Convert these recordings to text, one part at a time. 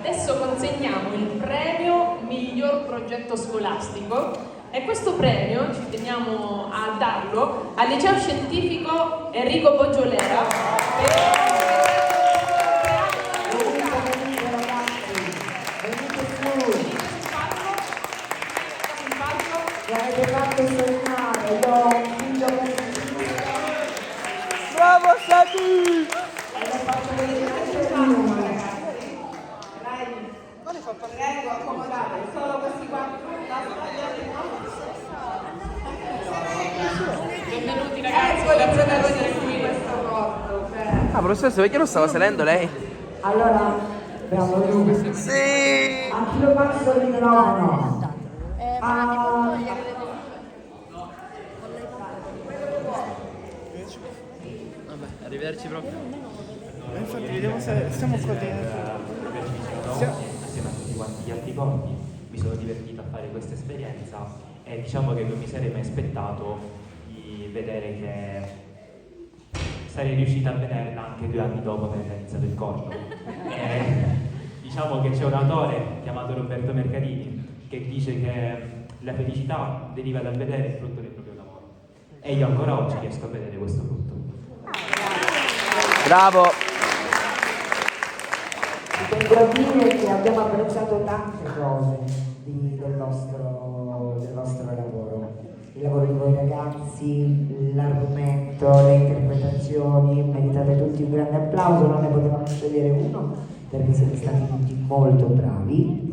Adesso consegniamo il premio miglior progetto scolastico e questo premio ci teniamo a darlo al liceo scientifico Enrico Boggiolera. Avete fatto sognare, io ho un figlio Bravo Sadi! e faccio vedere il numero, ragazzi. Prego, accomodate, solo questi quattro. Benvenuti ragazzi, Ecco i protagonisti di questo corto. Ah, professoressa, perché non stava salendo lei? Allora, abbiamo lui. Sì! A chi lo passo il microfono? Vabbè, arrivederci proprio. Infatti vediamo se stiamo coordinando. Assieme a tutti quanti gli altri corpi mi sono divertito a fare questa esperienza e diciamo che non mi sarei mai aspettato di vedere che sarei riuscita a vederla anche 2 anni dopo aver realizzato il corto. Diciamo che c'è un autore chiamato Roberto Mercadini che dice che la felicità deriva dal vedere il frutto del proprio lavoro e io ancora oggi riesco a vedere questo frutto. Bravo! Devo dire che abbiamo apprezzato tante cose del vostro lavoro. Il lavoro di voi ragazzi, l'argomento, le interpretazioni, meritate tutti un grande applauso, non ne potevamo scegliere uno perché siete stati tutti molto bravi.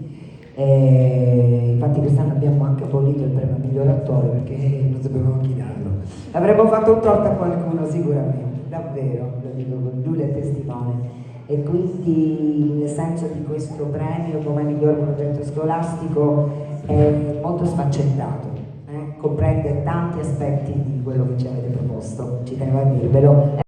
Infatti quest'anno abbiamo anche abolito il premio miglior attore perché non sapevamo chi darlo. Avremmo fatto un torto a qualcuno sicuramente, davvero, lo dico con Giulia è testimone. E quindi il senso di questo premio come miglior progetto scolastico è molto sfaccettato, comprende tanti aspetti di quello che ci avete proposto, ci tenevo a dirvelo.